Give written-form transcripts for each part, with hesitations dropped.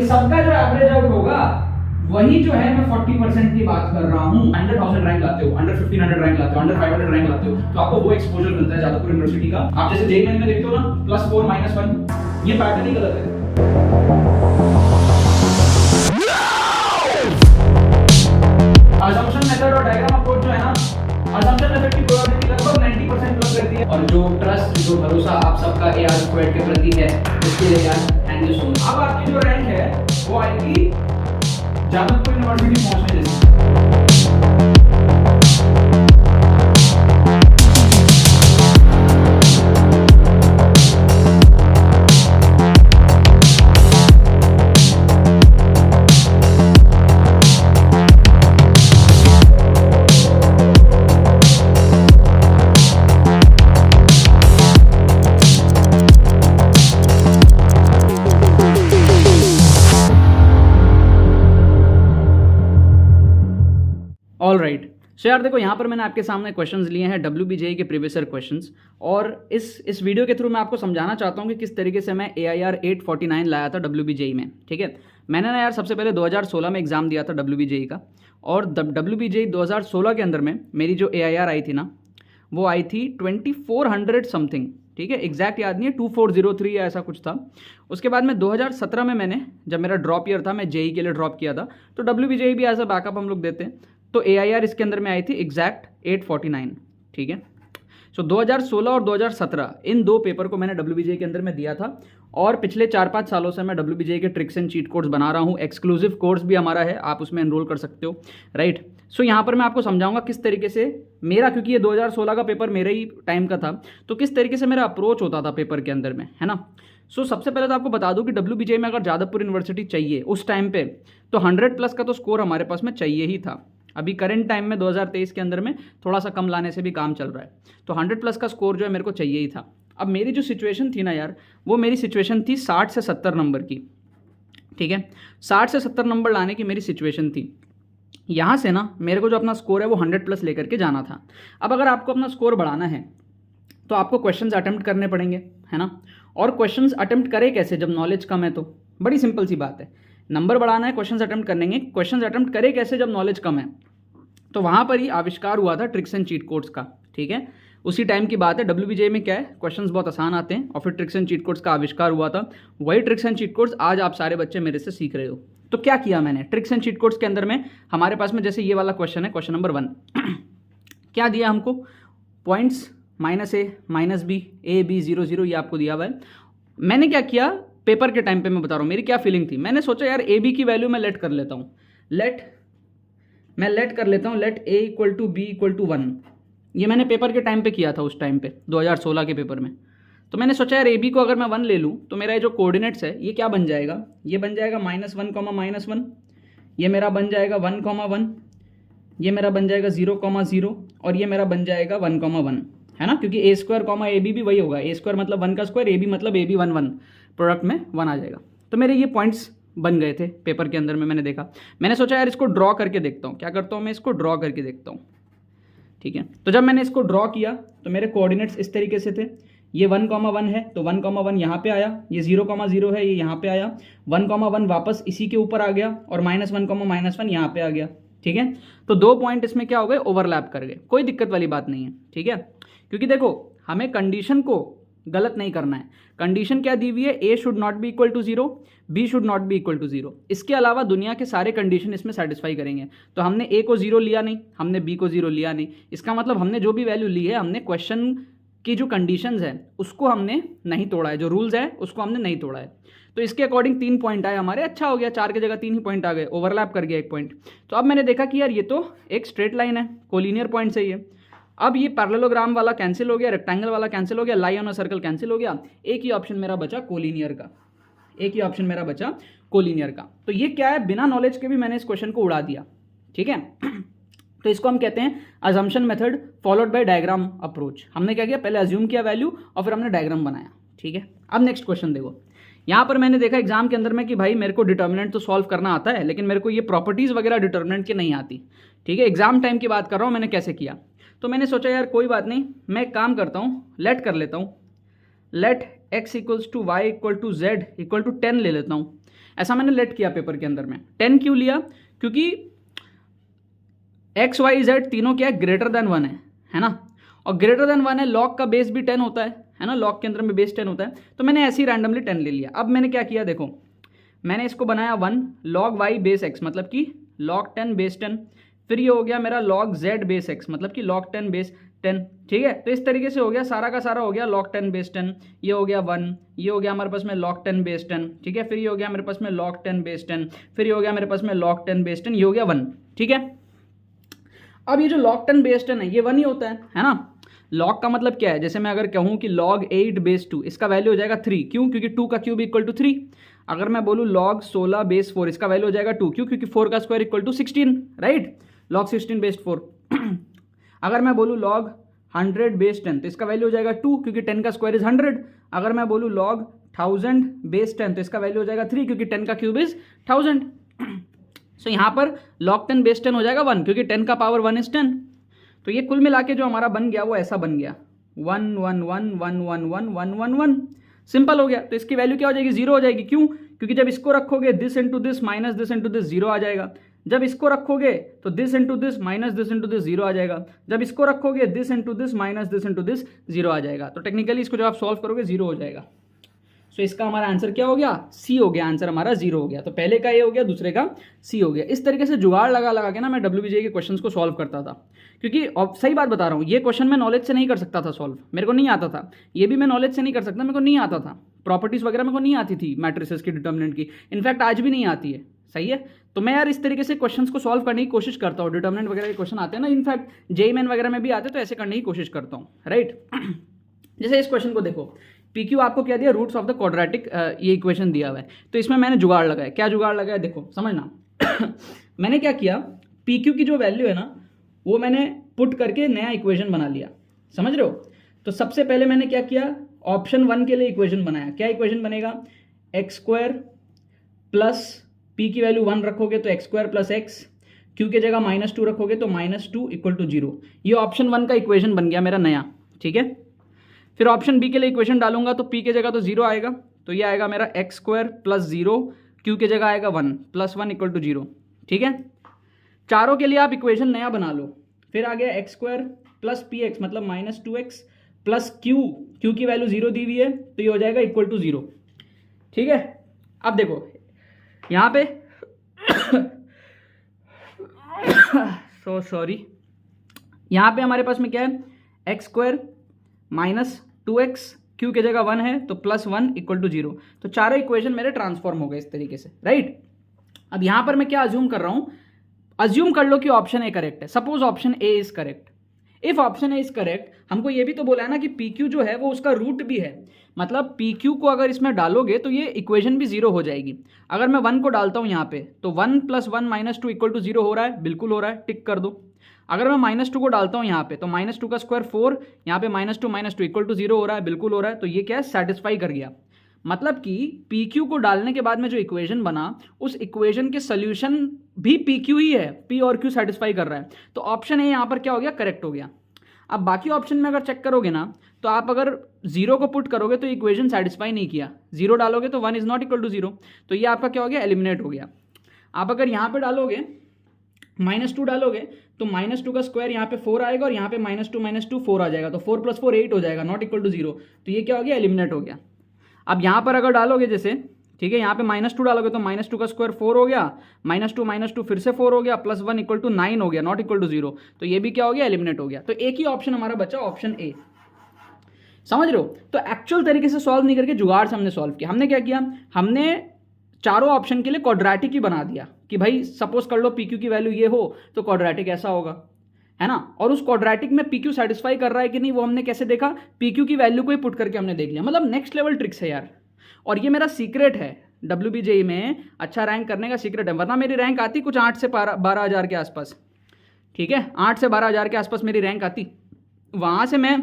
इन सबका जो average out होगा वही जो है मैं 40% की बात कर रहा हूँ। 100,000 रैंक लाते हो, अंडर 1500 रैंक लाते हो, अंडर 500 रैंक लाते हो, तो आपको वो एक्सपोजर मिलता है जादवपुर यूनिवर्सिटी का। आप जैसे जेईई में देखते हो ना +4 -1, ये पैटर्न ही गलत है। असम्पशन मेथड और डायग्राम अप्रोच जो है ना, असम्पशन मेथड की प्रोबेबिलिटी लगभग 90% प्लस करती है, और जो ट्रस्ट, जो भरोसा आप सबका AR स्क्वायर्ड के प्रति है, उसके लिए यार थैंक यू सो मच। अब आपकी जो रैंक है वो आएगी जादवपुर यूनिवर्सिटी पहुंचने जैसी। ऑल राइट, सो यार देखो यहाँ पर मैंने आपके सामने क्वेश्चंस लिए हैं WBJEE के प्रीवियस ईयर क्वेश्चंस, और इस वीडियो के थ्रू मैं आपको समझाना चाहता हूँ कि किस तरीके से मैं AIR 849 लाया था WBJEE में। ठीक है, मैंने ना यार सबसे पहले 2016 में एग्जाम दिया था WBJEE का, और WBJEE 2016 के अंदर में मेरी जो AIR आई थी ना, वो आई थी 2400 समथिंग। ठीक है, एग्जैक्ट याद नहीं है, 2403 या ऐसा कुछ था। उसके बाद में 2017 में मैंने, जब मेरा ड्रॉप ईयर था, मैं JEE के लिए ड्रॉप किया था, तो WBJEE भी एज अ बैकअप हम लोग देते हैं, तो AIR इसके अंदर में आई थी एग्जैक्ट 849। ठीक है, सो 2016 और 2017 इन दो पेपर को मैंने WBJEE के अंदर में दिया था, और पिछले 4-5 सालों से मैं WBJEE के ट्रिक्स एंड चीट कोड्स बना रहा हूँ। एक्सक्लूसिव कोर्स भी हमारा है, आप उसमें एनरोल कर सकते हो। राइट, सो यहाँ पर मैं आपको समझाऊंगा किस तरीके से मेरा, क्योंकि ये 2016 का पेपर मेरे ही टाइम का था, तो किस तरीके से मेरा अप्रोच होता था पेपर के अंदर में, है ना। सो सबसे पहले तो आपको बता दूं कि WBJEE में अगर जादवपुर यूनिवर्सिटी चाहिए उस टाइम पे, तो 100+ का तो स्कोर हमारे पास में चाहिए ही था। अभी करंट टाइम में 2023 के अंदर में थोड़ा सा कम लाने से भी काम चल रहा है, तो 100+ का स्कोर जो है मेरे को चाहिए ही था। अब मेरी जो सिचुएशन थी ना यार, वो मेरी सिचुएशन थी 60 से 70 नंबर की। ठीक है, 60 से 70 नंबर लाने की मेरी सिचुएशन थी। यहाँ से ना मेरे को जो अपना स्कोर है वो 100+ लेकर के जाना था। अब अगर आपको अपना स्कोर बढ़ाना है तो आपको क्वेश्चंस अटेम्प्ट करने पड़ेंगे, है ना। और क्वेश्चंस अटेम्प्ट करें कैसे जब नॉलेज कम है? तो बड़ी सिंपल सी बात है, नंबर बढ़ाना है, क्वेश्चंस अटेम्प्ट करेंगे। क्वेश्चंस अटेम्प्ट करें कैसे जब नॉलेज कम है? तो वहाँ पर ही आविष्कार हुआ था ट्रिक्स एंड चीट कोड्स का। ठीक है, उसी टाइम की बात है। WBJEE में क्या है, क्वेश्चंस बहुत आसान आते हैं, और फिर ट्रिक्स एंड चीट कोड्स का आविष्कार हुआ था। वही ट्रिक्स एंड चीट कोड्स आज आप सारे बच्चे मेरे से सीख रहे हो। तो क्या किया मैंने ट्रिक्स एंड चीट कोड्स के अंदर में, हमारे पास में जैसे ये वाला क्वेश्चन है, क्वेश्चन नंबर 1 क्या दिया हमको, points -a -b a b 0 0, ये आपको दिया हुआ है। मैंने क्या किया पेपर के टाइम पे, मैं बता रहा हूँ मेरी क्या फीलिंग थी। मैंने सोचा यार AB की वैल्यू मैं लेट कर लेता हूँ, लेट a = b = 1। ये मैंने पेपर के टाइम पे किया था, उस टाइम पे 2016 के पेपर में। तो मैंने सोचा यार AB को अगर मैं 1 ले लूँ तो मेरा ये जो कोऑर्डिनेट्स है ये क्या बन जाएगा, ये बन जाएगा -1, -1, ये मेरा बन जाएगा 1, 1, ये मेरा बन जाएगा 0, 0, और ये मेरा बन जाएगा 1, 1, है ना, क्योंकि A² AB भी वही होगा। A² मतलब 1 का स्क्वायर, AB मतलब AB 1, 1, प्रोडक्ट में 1 आ जाएगा। तो मेरे ये पॉइंट्स बन गए थे पेपर के अंदर में। मैंने देखा, मैंने सोचा यार इसको ड्रॉ करके देखता हूँ। क्या करता हूँ मैं, इसको ड्रॉ करके देखता हूँ। ठीक है, तो जब मैंने इसको ड्रॉ किया तो मेरे कोऑर्डिनेट्स इस तरीके से थे। ये 1, 1 है, तो 1, 1 यहाँ पे आया। ये 0, 0 है, ये यहाँ पे आया। 1, 1 वापस इसी के ऊपर आ गया, और -1, -1 यहाँ पे आ गया। ठीक है, तो 2 पॉइंट इसमें क्या हो गए, ओवरलैप कर गए। कोई दिक्कत वाली बात नहीं है। ठीक है, क्योंकि देखो हमें कंडीशन को गलत नहीं करना है। कंडीशन क्या दी हुई है, A should not be equal to 0, B should not be equal to 0। इसके अलावा दुनिया के सारे कंडीशन इसमें सेटिस्फाई करेंगे। तो हमने A को 0 लिया नहीं, हमने B को 0 लिया नहीं। इसका मतलब हमने जो भी वैल्यू ली है, हमने क्वेश्चन की जो कंडीशंस है उसको हमने नहीं तोड़ा है, जो रूल्स है उसको हमने नहीं तोड़ा है। तो इसके अकॉर्डिंग 3 पॉइंट आए हमारे। अच्छा हो गया, 4 की जगह 3 ही पॉइंट आ गए, ओवरलैप कर गया 1 पॉइंट। तो अब मैंने देखा कि यार ये तो एक स्ट्रेट लाइन है, कोलिनियर पॉइंट से ही है। अब ये पैरेललोग्राम वाला कैंसिल हो गया, रेक्टेंगल वाला कैंसिल हो गया, line on a circle cancel हो गया। एक ही ऑप्शन मेरा बचा कोलिनियर का, एक ही ऑप्शन मेरा बचा कोलिनियर का। तो ये क्या है, बिना नॉलेज के भी मैंने इस क्वेश्चन को उड़ा दिया। ठीक है, तो इसको हम कहते हैं assumption method followed by diagram approach. हमने क्या किया, पहले अज्यूम किया वैल्यू और फिर हमने डायग्राम बनाया। ठीक है, अब नेक्स्ट क्वेश्चन देखो। यहाँ पर मैंने देखा एग्जाम के अंदर में कि भाई मेरे को डिटर्मिनेंट तो सॉल्व करना आता है, लेकिन मेरे को ये प्रॉपर्टीज वगैरह डिटर्मिनेंट की नहीं आती। ठीक है, एग्जाम टाइम की बात कर रहा हूँ मैंने कैसे किया। तो मैंने सोचा यार कोई बात नहीं, मैं एक काम करता हूँ, लेट कर लेता हूँ, लेट x = y = z = 10 ले लेता हूँ। ऐसा मैंने लेट किया पेपर के अंदर में। 10 क्यों लिया? क्योंकि एक्स वाई जेड तीनों क्या है, ग्रेटर देन 1 है ना, और ग्रेटर देन 1 है, लॉग का बेस भी 10 होता है ना, लॉग के अंदर में बेस 10 होता है, तो मैंने ऐसे ही रैंडमली 10 ले लिया। अब मैंने क्या किया देखो, मैंने इसको बनाया 1 लॉग वाई बेस एक्स, मतलब कि लॉग 10 बेस 10, फिर ये हो गया मेरा लॉग जेड बेस एक्स, मतलब कि लॉग 10 बेस 10, ठीक है। तो इस तरीके से हो गया, सारा का सारा हो गया लॉग 10 बेस 10, ये हो गया 1, ये हो गया हमारे पास में लॉग 10 बेस 10, ठीक है, फिर ये हो गया मेरे पास में लॉग 10 बेस 10, फिर ये हो गया मेरे पास में लॉग 10 बेस 10, ये हो गया 1, ठीक है। अब ये जो log 10 बेस 10 है ये 1 ही होता है ना। log का मतलब क्या है, जैसे मैं अगर कहूँ कि log 8 बेस 2, इसका वैल्यू हो जाएगा 3, क्यों? क्योंकि 2 का क्यूब इक्वल टू 3। अगर मैं बोलूँ log 16 बेस 4, इसका वैल्यू हो जाएगा 2, क्यों? क्योंकि 4 का square equal to 16, right, log 16 base 4। अगर मैं बोलूँ log 100 बेस 10, तो इसका वैल्यू हो जाएगा 2, क्योंकि 10 का स्क्वायर इज 100। अगर मैं बोलूँ log 1000 बेस 10, तो इसका वैल्यू हो जाएगा 3, क्योंकि 10 का क्यूब इज 1000। सो यहाँ पर log 10 बेस 10 हो जाएगा 1, क्योंकि 10 का पावर 1 इज 10। तो ये कुल मिला के जो हमारा बन गया वो ऐसा बन गया 1 1 1 1 1 1 1 1 1, सिंपल हो गया। तो इसकी वैल्यू क्या हो जाएगी, 0 हो जाएगी, क्यों? क्योंकि जब इसको रखोगे this into this minus this into this 0 आ जाएगा, जब इसको रखोगे तो this into this minus this into this 0 आ जाएगा, जब इसको रखोगे this into this minus this into this 0 आ जाएगा। तो टेक्निकली इसको जब आप सॉल्व करोगे 0 हो जाएगा। सो इसका हमारा आंसर क्या हो गया, सी हो गया, आंसर हमारा 0 हो गया। तो पहले का ये हो गया, दूसरे का सी हो गया। इस तरीके से जुगाड़ लगा लगा के ना मैं WBJ के क्वेश्चंस को सॉल्व करता था, क्योंकि सही बात बता रहा हूँ, ये क्वेश्चन मैं नॉलेज से नहीं कर सकता था सॉल्व, मेरे को नहीं आता था। ये भी मैं नॉलेज से नहीं कर सकता, मेरे को नहीं आता था। प्रॉपर्टीज वगैरह मेरे को नहीं आती थी मैट्रिसेस की, डिटर्मिनेंट की, इनफैक्ट आज भी नहीं आती है, सही है। तो मैं यार इस तरीके से क्वेश्चंस को सॉल्व करने की कोशिश करता हूँ। डिटर्मिनेंट वगैरह के क्वेश्चन आते हैं ना, इनफैक्ट जेईई मेन वगैरह में भी आते हैं, तो ऐसे करने की कोशिश करता हूँ, राइट। जैसे इस क्वेश्चन को देखो, PQ आपको क्या दिया, रूट्स ऑफ द क्वाड्रेटिक ये इक्वेशन दिया हुआ है, तो इसमें मैंने जुगाड़ लगाया। क्या जुगाड़ लगाया देखो समझना। मैंने क्या किया, PQ की जो वैल्यू है ना वो मैंने पुट करके नया इक्वेशन बना लिया, समझ रहे हो। तो सबसे पहले मैंने क्या किया, ऑप्शन 1 के लिए इक्वेशन बनाया। क्या इक्वेशन बनेगा, एक्स स्क्वायर प्लस P की वैल्यू 1 रखोगे तो x square plus x, Q की जगह -2 रखोगे तो -2 इक्वल टू 0। ये ऑप्शन 1 का इक्वेशन बन गया मेरा नया, ठीक है। फिर ऑप्शन बी के लिए इक्वेशन डालूंगा तो P की जगह तो 0 आएगा, तो ये आएगा मेरा एक्स स्क्वायर प्लस 0, Q की जगह आएगा 1 प्लस 1 इक्वल टू 0, ठीक है। चारों के लिए आप इक्वेशन नया बना लो। फिर आ गया एक्स स्क्वायर प्लस PX मतलब -2x प्लस Q की वैल्यू 0 दी हुई है, तो ये हो जाएगा इक्वल टू 0, ठीक है। अब देखो यहाँ पे सो सॉरी, यहाँ पे हमारे पास में क्या है, एक्स स्क्वायर -2x, Q की जगह 1 है तो +1 इक्वल टू 0। तो चारों इक्वेशन मेरे ट्रांसफॉर्म हो गए इस तरीके से, राइट। अब यहां पर मैं क्या अज्यूम कर रहा हूं, अज्यूम कर लो कि ऑप्शन ए करेक्ट है। Suppose option A is correct. If option A is correct, हमको ये भी तो बोला है ना कि PQ जो है वो उसका रूट भी है, मतलब PQ को अगर इसमें डालोगे तो ये इक्वेशन भी 0 हो जाएगी। अगर मैं 1 को डालता हूं यहाँ पे तो 1 + 1 -2 इक्वल टू 0 हो रहा है, बिल्कुल हो रहा है, टिक कर दो। अगर मैं -2 को डालता हूँ यहाँ पे तो -2 का स्क्वायर 4, यहाँ पे -2 इक्वल टू 0 हो रहा है, बिल्कुल हो रहा है। तो ये क्या है, सेटिस्फाई कर गया। मतलब कि PQ को डालने के बाद में जो इक्वेशन बना, उस इक्वेशन के सोल्यूशन भी PQ ही है, P और Q सेटिस्फाई कर रहा है। तो ऑप्शन ए यहाँ पर क्या हो गया, करेक्ट हो गया। अब बाकी ऑप्शन में अगर चेक करोगे ना, तो आप अगर 0 को पुट करोगे तो इक्वेशन सेटिस्फाई नहीं किया, 0 डालोगे तो 1 इज नॉट इक्वल टू 0, तो ये आपका क्या हो गया, एलिमिनेट हो गया। आप अगर यहाँ पे डालोगे -2 डालोगे तो -2 का स्क्वायर यहाँ पे 4 आएगा और यहाँ पे -2 4 आ जाएगा, तो 4 + 4 8 हो जाएगा, नॉट इक्वल टू 0। तो ये क्या हो गया, एलिमिनेट हो गया। अब यहाँ पर अगर डालोगे जैसे, ठीक है, यहाँ पे -2 डालोगे तो -2 का स्क्वायर 4 हो गया, -2 फिर से 4 हो गया, +1 इक्वल टू 9 हो गया, नॉट इक्वल टू 0। तो ये भी क्या हो गया, एलिमिनेट हो गया। तो एक ही ऑप्शन हमारा बचा, ऑप्शन ए, समझ रहे हो। तो एक्चुअल तरीके से सॉल्व नहीं करके जुगाड़ से हमने सॉल्व किया। हमने क्या किया, हमने चारों ऑप्शन के लिए क्वाड्रेटिक ही बना दिया कि भाई सपोज कर लो PQ की वैल्यू ये हो तो क्वाड्रेटिक ऐसा होगा, है ना। और उस क्वाड्रेटिक में PQ सेटिस्फाई कर रहा है कि नहीं वो हमने कैसे देखा, PQ की वैल्यू को ही पुट करके हमने देख लिया। मतलब नेक्स्ट लेवल ट्रिक्स है यार, और ये मेरा सीक्रेट है WBJ में अच्छा रैंक करने का सीक्रेट है। वरना मेरी रैंक आती कुछ 8 से 12 हज़ार के आसपास, ठीक है, 8 से 12 हज़ार के आसपास मेरी रैंक आती। वहाँ से मैं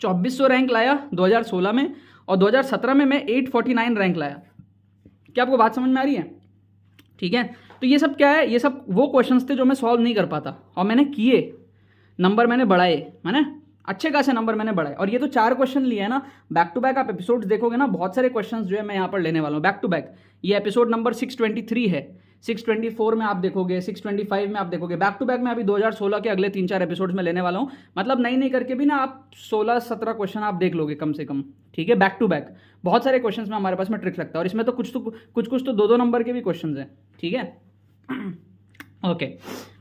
2400 रैंक लाया 2016 में, और 2017 में मैं 849 रैंक लाया। क्या आपको बात समझ में आ रही है, ठीक है। तो ये सब क्या है, ये सब वो क्वेश्चंस थे जो मैं सॉल्व नहीं कर पाता, और मैंने किए, नंबर मैंने बढ़ाए, है ना। अच्छे खासे नंबर मैंने बढ़ाए। और ये तो 4 क्वेश्चन लिए हैं ना, बैक टू बैक आप एपिसोड्स देखोगे ना, बहुत सारे क्वेश्चंस जो है मैं यहाँ पर लेने वाला हूँ बैक टू बैक। ये एपिसोड नंबर 623 है, 624 में आप देखोगे, 625 में आप देखोगे, बैक टू बैक में अभी 2016 के अगले 3-4 एपिसोड्स में लेने वाला हूँ। मतलब नहीं करके भी ना आप 16-17 क्वेश्चन आप देख लोगे कम से कम, ठीक है, बैक टू बैक। बहुत सारे क्वेश्चन में हमारे पास में ट्रिक्स लगता है, और इसमें तो कुछ तो 2-2 नंबर के भी क्वेश्चन हैं, ठीक है। ओके,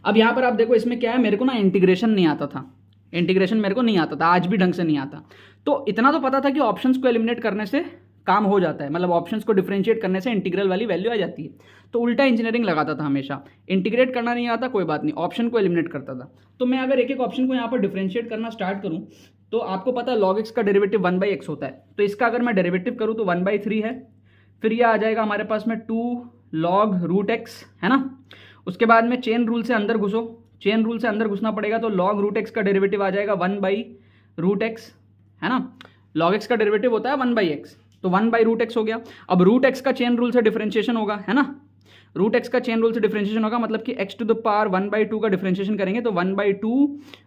अब यहाँ पर आप देखो इसमें क्या है, मेरे को ना इंटीग्रेशन नहीं आता था, इंटीग्रेशन मेरे को नहीं आता था, आज भी ढंग से नहीं आता। तो इतना तो पता था कि ऑप्शंस को एलिमिनेट करने से काम हो जाता है, मतलब ऑप्शंस को डिफरेंशिएट करने से इंटीग्रल वाली वैल्यू आ जाती है। तो उल्टा इंजीनियरिंग लगाता था हमेशा, इंटीग्रेट करना नहीं आता कोई बात नहीं, ऑप्शन को एलिमिनेट करता था। तो मैं अगर एक एक ऑप्शन को यहाँ पर डिफरेंशिएट करना स्टार्ट करूँ, तो आपको पता है log x का डेरिवेटिव 1/x होता है। तो इसका अगर मैं डेरिवेटिव करूँ तो 1/3 है, फिर यह आ जाएगा हमारे पास में 2 log √x, है ना। उसके बाद में चेन रूल से अंदर घुसो, चेन रूल से अंदर घुसना पड़ेगा, तो log √x का डेरिवेटिव आ जाएगा 1/√x, है ना। log x का डेरिवेटिव होता है 1/x, तो 1/√x हो गया। अब √x का चेन रूल से डिफरेंशिएशन होगा, है ना, √x का चेन रूल से डिफरेंशिएशन होगा, मतलब कि x टू द पावर 1/2 का डिफरेंशिएशन करेंगे तो 1/2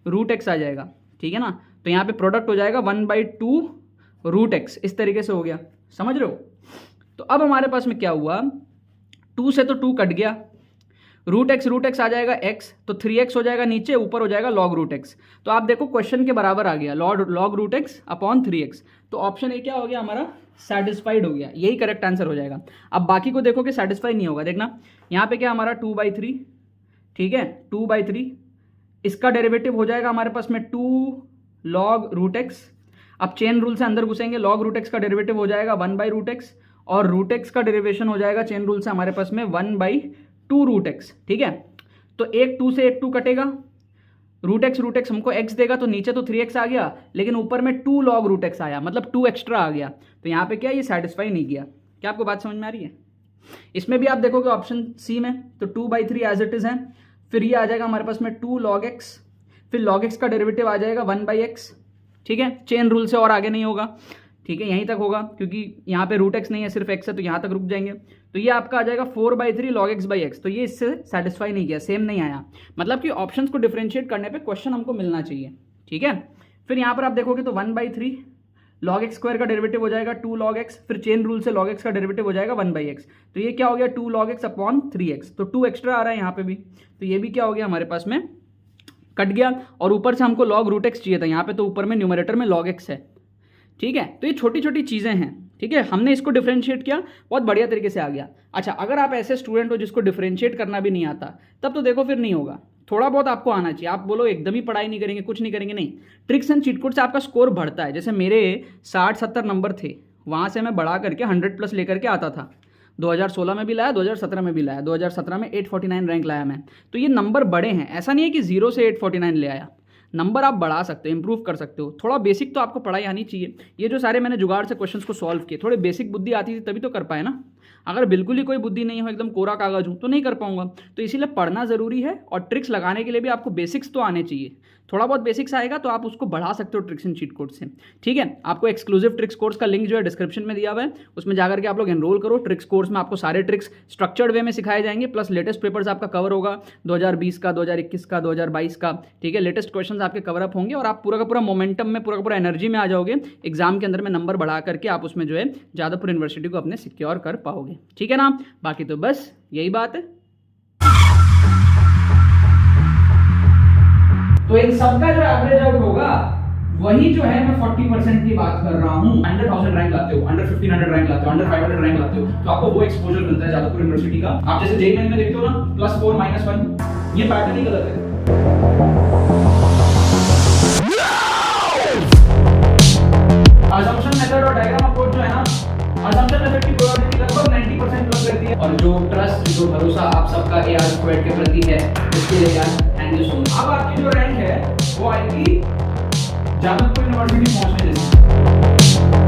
√x आ जाएगा, ठीक है ना। तो यहाँ पे प्रोडक्ट हो जाएगा 1/2 √x, इस तरीके से हो गया, समझ रहे हो। तो अब हमारे पास में क्या हुआ, 2 से तो 2 कट गया, √x आ जाएगा x, तो 3x हो जाएगा नीचे, ऊपर हो जाएगा log √x। तो आप देखो क्वेश्चन के बराबर आ गया, log √x अपॉन 3x। तो ऑप्शन ए क्या हो गया हमारा, सेटिस्फाइड हो गया, यही करेक्ट आंसर हो जाएगा। अब बाकी को देखो कि सेटिस्फाई नहीं होगा, देखना यहाँ पे क्या हमारा 2/3, ठीक है, 2/3, इसका डेरिवेटिव हो जाएगा हमारे पास में 2 log √x। अब चेन रूल से अंदर घुसेंगे, log √x का डेरिवेटिव हो जाएगा 1/√x, और √x का डेरिवेशन हो जाएगा चेन रूल से हमारे पास में 1/2 √x, ठीक है। तो एक 2 से एक 2 कटेगा, √x हमको x देगा, तो नीचे तो 3x आ गया, लेकिन ऊपर में 2 log √x आया, मतलब 2 एक्स्ट्रा आ गया। तो यहाँ पे क्या, ये सेटिस्फाई नहीं किया। क्या आपको बात समझ में आ रही है। इसमें भी आप देखोगे ऑप्शन सी में, तो 2/3 एज इट इज है, फिर ये आ जाएगा हमारे पास में 2 log x, फिर log x का डेरिवेटिव आ जाएगा 1/x, ठीक है, चेन रूल से और आगे नहीं होगा, ठीक है, यहीं तक होगा, क्योंकि यहाँ पे √x नहीं है, सिर्फ x है, तो यहाँ तक रुक जाएंगे। तो ये आपका आ जाएगा 4/3 log x/x। तो ये इससे सेटिस्फाई नहीं किया, सेम नहीं आया, मतलब कि ऑप्शंस को डिफरेंशिएट करने पे क्वेश्चन हमको मिलना चाहिए, ठीक है। फिर यहाँ पर आप देखोगे तो 1/3 log x² का डेरिवेटिव हो जाएगा 2 log x, फिर चेन रूल से log x का डेरिवेटिव हो जाएगा 1/x। तो ये क्या हो गया, 2 log x अपॉन 3x, तो 2 एक्स्ट्रा आ रहा है यहाँ पे भी, तो ये भी क्या हो गया हमारे पास में, कट गया। और ऊपर से हमको log √x चाहिए था, यहाँ पे तो ऊपर में न्यूमरेटर में log x है, ठीक है। तो ये छोटी छोटी चीज़ें हैं, ठीक है, हमने इसको डिफरेंशिएट किया, बहुत बढ़िया तरीके से आ गया। अच्छा, अगर आप ऐसे स्टूडेंट हो जिसको डिफरेंशिएट करना भी नहीं आता, तब तो देखो फिर नहीं होगा, थोड़ा बहुत आपको आना चाहिए। आप बोलो एकदम ही पढ़ाई नहीं करेंगे, कुछ नहीं करेंगे, नहीं, ट्रिक्स एंड चीट कोड से आपका स्कोर बढ़ता है। जैसे मेरे 60-70 नंबर थे, वहाँ से मैं बढ़ा करके 100+ लेकर के आता था, 2016 में भी लाया, 2017 में भी लाया, 2017 में 849 रैंक लाया मैं। तो ये नंबर बड़े हैं, ऐसा नहीं है कि 0 से 849 ले आया, नंबर आप बढ़ा सकते हो, इंप्रूव कर सकते हो। थोड़ा बेसिक तो आपको पढ़ाई आनी चाहिए। ये जो सारे मैंने जुगाड़ से क्वेश्चंस को सॉल्व किए, थोड़े बेसिक बुद्धि आती थी तभी तो कर पाए ना। अगर बिल्कुल ही कोई बुद्धि नहीं हो, एकदम कोरा कागज हूँ, तो नहीं कर पाऊंगा। तो इसीलिए पढ़ना ज़रूरी है, और ट्रिक्स लगाने के लिए भी आपको बेसिक्स तो आने चाहिए। थोड़ा बहुत बेसिक्स आएगा तो आप उसको बढ़ा सकते हो ट्रिक्स एंड चीट कोड से, ठीक है। आपको एक्सक्लूसिव ट्रिक्स कोर्स का लिंक जो है डिस्क्रिप्शन में दिया हुआ है, उसमें जाकर के आप लोग एनरोल करो। ट्रिक्स कोर्स में आपको सारे ट्रिक्स स्ट्रक्चर्ड वे में सिखाए जाएंगे, प्लस लेटेस्ट पेपर्स आपका कवर होगा 2020 का, 2021 का, 2022 का, ठीक है। लेटेस्ट क्वेश्चन आपके कवर अप होंगे, और आप पूरा का पूरा मोमेंटम में, पूरा का पूरा एनर्जी में आ जाओगे। एग्जाम के अंदर में नंबर बढ़ा करके आप उसमें जो है जादवपुर यूनिवर्सिटी को अपने सिक्योर कर पाओगे, ठीक है ना। बाकी तो बस यही बात है। तो इन सबका जो एवरेज आउट होगा, वही जो है मैं 40% की बात कर रहा हूँ। 100,000 रैंक लाते हो, अंडर 1500 रैंक लाते हो, अंडर 500 रैंक लाते हो, तो आपको वो एक्सपोजर मिलता है जादवपुर यूनिवर्सिटी का। आप जैसे जेईई में देखते हो ना, +4 -1, ये पैटर्न ही गलत है। असम्पशन मेथड और डायग्राम अप्रोच जो है ना, असम्पशन मेथड की प्रोबेबिलिटी लगभग 90% प्लस रहती है, और जो ट्रस्ट, जो भरोसा आप सबका AR² के प्रति है, उसके लिए यार थैंक यू सो मच। अब आपकी जो रैंक है वो आएगी जादवपुर यूनिवर्सिटी पहुंचने जैसी।